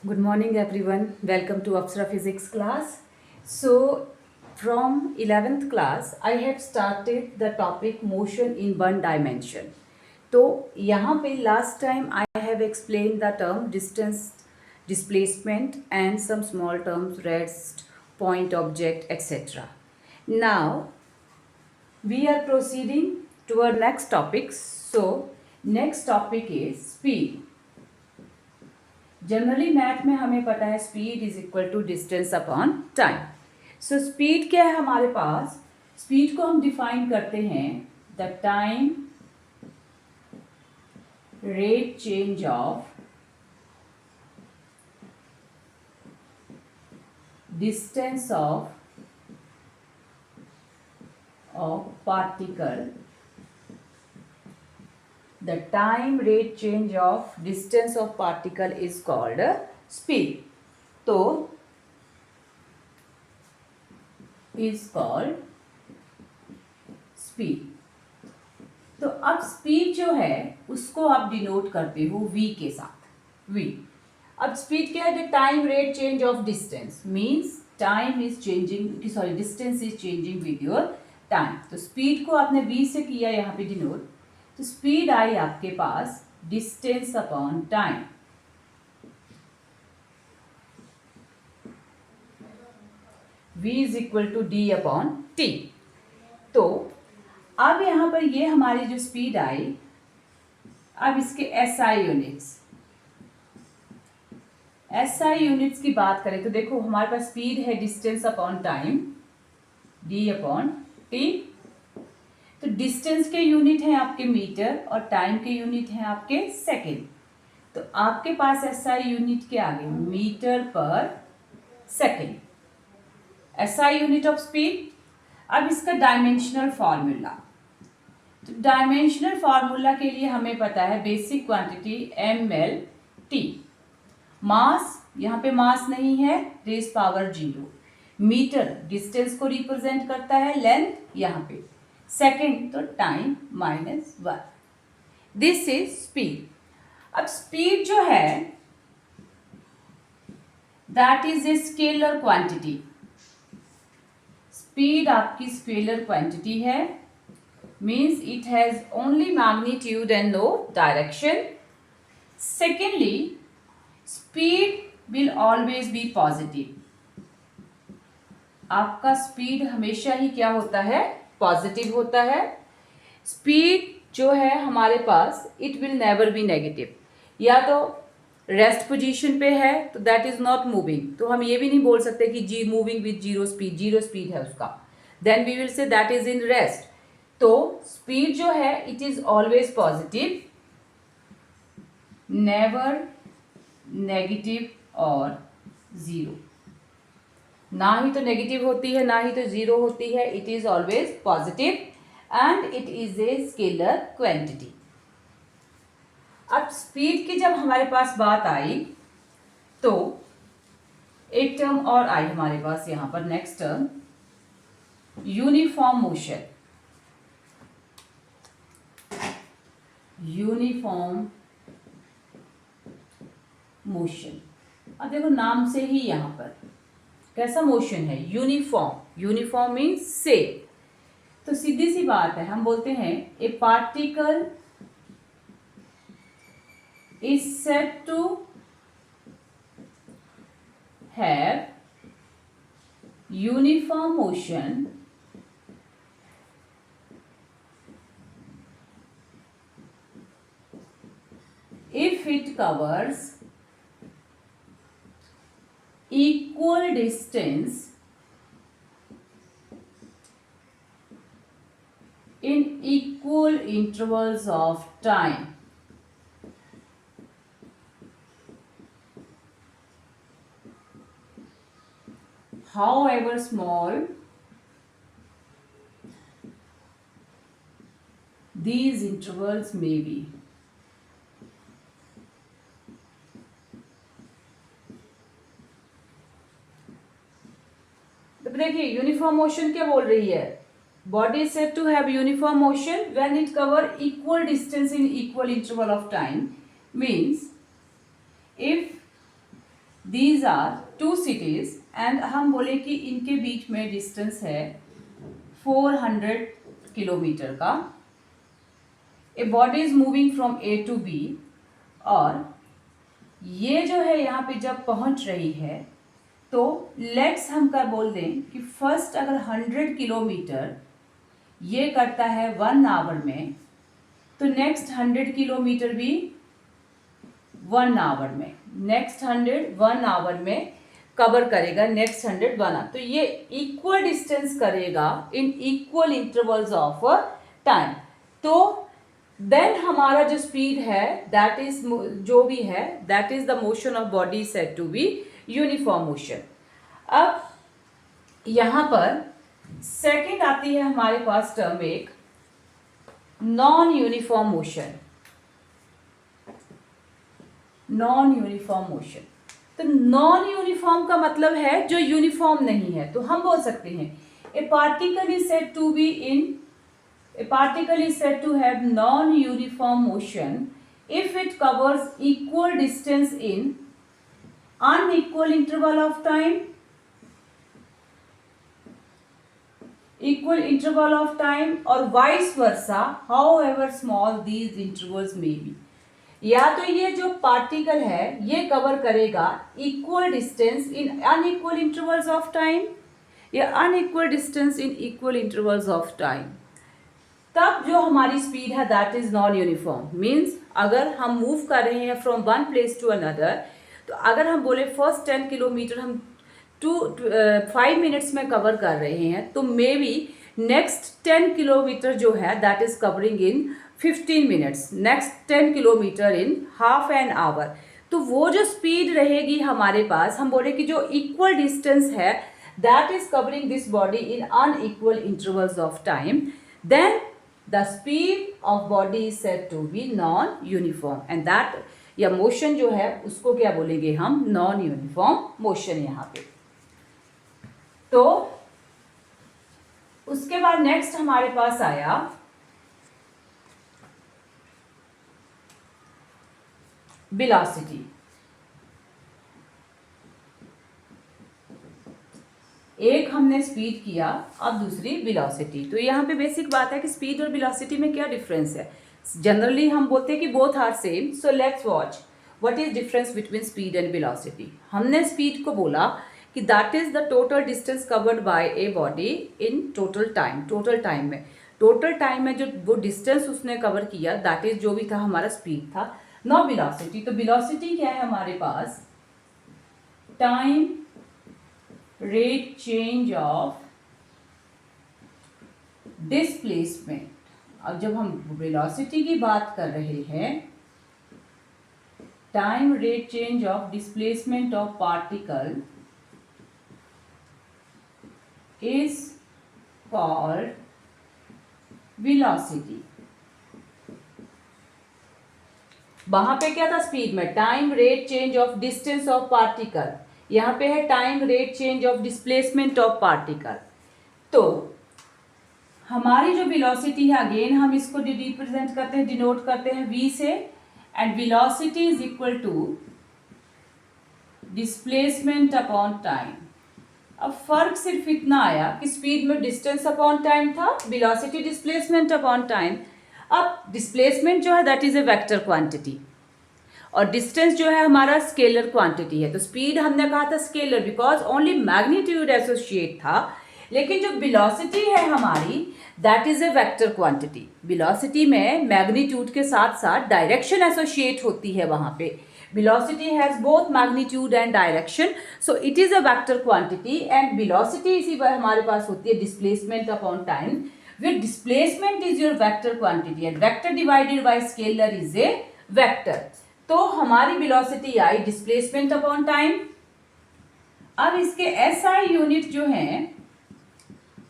Good morning, everyone. Welcome to Apsara Physics class. So, from 11th class, I have started the topic motion in one dimension. तो यहाँ पे last time I have explained the term distance, displacement, and some small terms rest, point, object, etc. Now we are proceeding to our next topic. So, next topic is speed. Generally math में हमें पता है speed is equal to distance upon time. So speed क्या है हमारे पास? Speed को हम define करते हैं the time rate change of distance of particle. The time rate change of distance of particle is called speed. तो is called speed. तो अब स्पीड जो है उसको आप डिनोट करते हो v के साथ. v. अब स्पीड क्या है? The time rate change of distance means time is changing, sorry distance is changing with your time. तो स्पीड को आपने v से किया यहाँ पे डिनोट. तो स्पीड आई आपके पास distance upon time. v is equal to D upon T. तो अब यहां पर ये हमारी जो स्पीड आई, अब इसके एसआई यूनिट्स की बात करें तो देखो हमारे पास स्पीड है distance upon time D upon T. तो डिस्टेंस के यूनिट हैं आपके मीटर और टाइम के यूनिट हैं आपके सेकेंड. तो आपके पास एसआई यूनिट के आगे मीटर पर second, SI unit of speed. अब इसका डायमेंशनल फॉर्मूला. तो डायमेंशनल फॉर्मूला के लिए हमें पता है बेसिक क्वांटिटी ml/t. मास, यहाँ पे मास नहीं है, रेज पावर 0. मीटर डिस्टेंस को रिप्रेजेंट करता है, लेंथ यहाँ पे, सेकेंड तो टाइम -1. This is speed. अब स्पीड जो है that is a scalar quantity. Speed आपकी स्केलर क्वांटिटी है, means it has only magnitude and no direction. Secondly speed will always be positive. आपका स्पीड हमेशा ही क्या होता है? पॉजिटिव होता है. स्पीड जो है हमारे पास it will never be negative. या तो रेस्ट पोजीशन पे है तो दैट इज नॉट मूविंग, तो हम ये भी नहीं बोल सकते कि जी मूविंग विद जीरो स्पीड है उसका, then we will say that is in rest. तो स्पीड जो है it is always positive, never negative और जीरो. ना ही तो नेगेटिव होती है ना ही तो जीरो होती है, it is always positive and it is a scalar quantity. अब स्पीड की जब हमारे पास बात आई तो एक टर्म और आई हमारे पास यहां पर, next term uniform motion. Uniform motion. अब देखो नाम से ही यहां पर कैसा मोशन है? यूनिफॉर्म. Uniform means same. तो सीधी सी बात है, हम बोलते हैं a particle is said to have uniform motion if it covers equal distance in equal intervals of time. However small these intervals may be. देखिए यूनिफॉर्म मोशन क्या बोल रही है? Body is said to have uniform motion when it cover equal distance in equal interval of time. Means if these are two cities and हम बोले कि इनके बीच में डिस्टेंस है 400 किलोमीटर का। A body is moving from A to B, और ये जो है यहाँ पे जब पहुँच रही है तो लेट्स हम क्या बोल दें कि फर्स्ट अगर 100 किलोमीटर ये करता है 1 आवर में, तो नेक्स्ट 100 किलोमीटर भी 1 आवर में, नेक्स्ट 100 1 आवर में कवर करेगा, नेक्स्ट 100 1 आवर। तो ये इक्वल डिस्टेंस करेगा in equal intervals of time. तो देन हमारा जो स्पीड है दैट इज जो भी है that is the motion of body said to be uniform motion. अब यहाँ पर सेकंड आती है हमारे पास टर्म एक non uniform motion. Non uniform motion, तो नॉन यूनिफॉर्म का मतलब है जो यूनिफॉर्म नहीं है। तो हम बोल सकते हैं a particle is said to be in A particle is said to have non-uniform motion if it covers equal distance in unequal interval of time, or vice versa, however small these intervals may be। या तो ये जो particle है ये cover करेगा equal distance in unequal intervals of time या unequal distance in equal intervals of time, तब जो हमारी स्पीड है that is non uniform. Means अगर हम मूव कर रहे हैं from one place to another, तो अगर हम बोले फर्स्ट 10 किलोमीटर हम 5 मिनट्स में कवर कर रहे हैं, तो मे बी नेक्स्ट 10 किलोमीटर जो है that is covering in 15 minutes, next 10 kilometre in half an hour. तो वो जो स्पीड रहेगी हमारे पास, हम बोले कि जो इक्वल डिस्टेंस है that is covering this body in unequal intervals of time, then the speed of body is said to be non-uniform and that या motion जो है उसको क्या बोलेंगे हम, non-uniform motion यहाँ पे। तो उसके बाद नेक्स्ट हमारे पास आया velocity। एक हमने स्पीड किया, अब दूसरी वेलोसिटी। तो यहाँ पे बेसिक बात है कि स्पीड और वेलोसिटी में क्या डिफरेंस है। जनरली हम बोलते हैं कि both are same, so let's watch what is difference between speed and velocity. हमने स्पीड को बोला कि that is the total distance covered by a body in total time. Total time में जो वो डिस्टेंस उसने कवर किया दैट इज जो भी था हमारा स्पीड था। नो वेलोसिटी, तो वेलोसिटी क्या है हमारे पास, time rate change of displacement. अब जब हम वेलोसिटी की बात कर रहे हैं, time rate change of displacement of particle is called velocity. वहां पे क्या था स्पीड में, time rate change of distance of particle, यहाँ पे है time rate change of displacement of particle. तो हमारी जो वेलोसिटी है अगेन हम इसको रिप्रेजेंट करते हैं, डिनोट करते हैं v से, and velocity is equal to displacement upon time. अब फर्क सिर्फ इतना आया कि स्पीड में डिस्टेंस अपॉन टाइम था, वेलोसिटी डिस्प्लेसमेंट अपॉन टाइम। अब डिस्प्लेसमेंट जो है that is a vector quantity और डिस्टेंस जो है हमारा स्केलर क्वांटिटी है। तो स्पीड हमने कहा था scalar because only magnitude associate था, लेकिन जो वेलोसिटी है हमारी that is a vector quantity. Velocity में मैग्नीट्यूड के साथ साथ डायरेक्शन एसोसिएट होती है वहाँ पे। Velocity has both magnitude and direction, so it is a vector quantity and velocity इसी पर हमारे पास होती है displacement upon time, where displacement is your vector quantity and vector divided by scalar is a vector। तो हमारी velocity आई displacement upon time. अब इसके SI unit जो हैं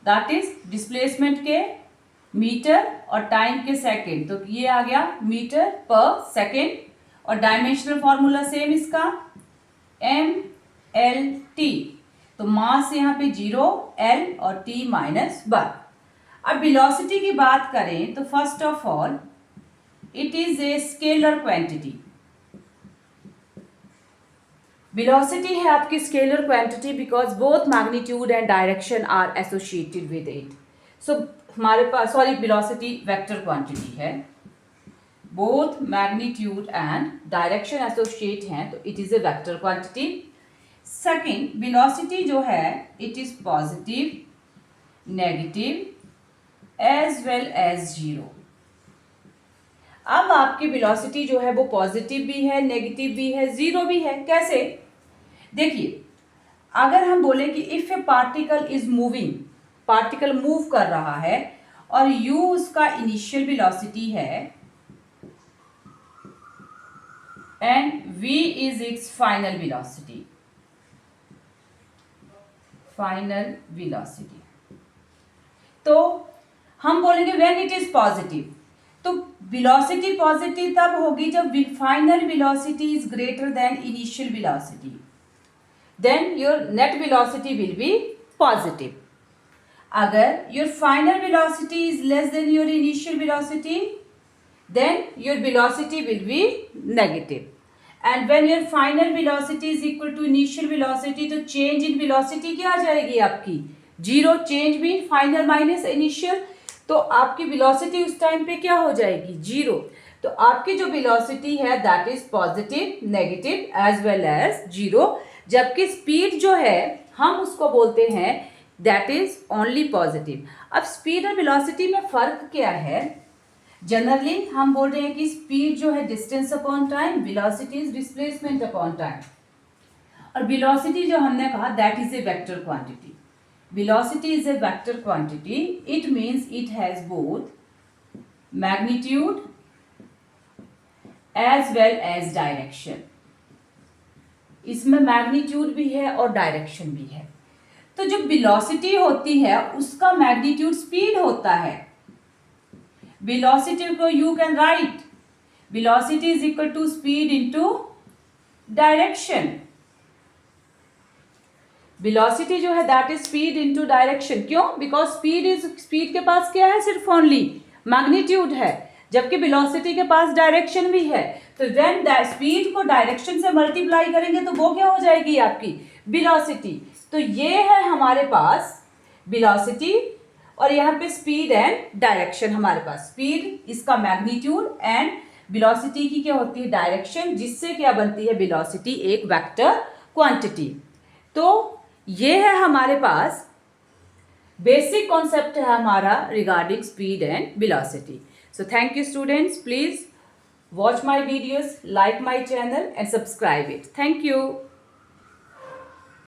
दैट इज डिस्प्लेसमेंट के मीटर और टाइम के सेकंड, तो ये आ गया मीटर पर सेकंड, और डायमेंशनल फॉर्मूला सेम इसका mLT। तो मास यहाँ पे 0, L और T -1। अब वेलोसिटी की बात करें तो first of all it is a scalar quantity. Velocity है आपकी scalar quantity because both magnitude and direction are associated with it. So हमारे पास वेलोसिटी वेक्टर क्वांटिटी है, both magnitude and direction associate हैं तो it is a vector quantity. Second, velocity जो है it is positive, negative as well as zero. अब आपकी velocity जो है वो पॉजिटिव भी है, नेगेटिव भी है, जीरो भी है. कैसे? देखिए, अगर हम बोले कि if a particle is moving, particle move कर रहा है और u उसका इनिशियल वेलोसिटी है and v is it's final velocity, final velocity. तो हम बोलेंगे व्हेन इट इज पॉजिटिव, तो वेलोसिटी पॉजिटिव तब होगी जब final velocity is greater than initial velocity, then your net velocity will be positive. अगर your final velocity is less than your initial velocity, then your velocity will be negative. And when your final velocity is equal to initial velocity, तो change in velocity क्या आ जाएगी आपकी? Zero. Change भी final minus initial, तो आपकी velocity उस time पे क्या हो जाएगी? जीरो. तो आपकी जो velocity है that is positive, negative as well as zero. जबकि स्पीड जो है हम उसको बोलते हैं दैट इज ओनली पॉजिटिव. अब स्पीड और velocity में फर्क क्या है? जनरली हम बोल रहे हैं कि स्पीड जो है distance upon time, velocity is displacement upon time. और वेलोसिटी जो हमने कहा that is a vector quantity. Velocity is a vector quantity, it means it has both magnitude as well as direction. इसमें मैग्नीट्यूड भी है और डायरेक्शन भी है. तो जो वेलोसिटी होती है उसका मैग्नीट्यूड स्पीड होता है. velocity को you can write velocity is equal to speed into direction. velocity जो है that is speed into direction. क्यों? because speed के पास क्या है? सिर्फ only magnitude है, जबकि velocity के पास डायरेक्शन भी है. तो when speed को डायरेक्शन से मल्टीप्लाई करेंगे तो वो क्या हो जाएगी आपकी? velocity. तो ये है हमारे पास velocity और यहाँ पे स्पीड एंड डायरेक्शन. हमारे पास स्पीड इसका मैग्नीट्यूड एंड वेलोसिटी की क्या होती है? डायरेक्शन, जिससे क्या बनती है? वेलोसिटी एक वेक्टर क्वांटिटी. तो ये है हमारे पास बेसिक कॉन्सेप्ट है हमारा regarding speed and velocity. So thank you students, please watch my videos, like my channel and subscribe it. Thank you.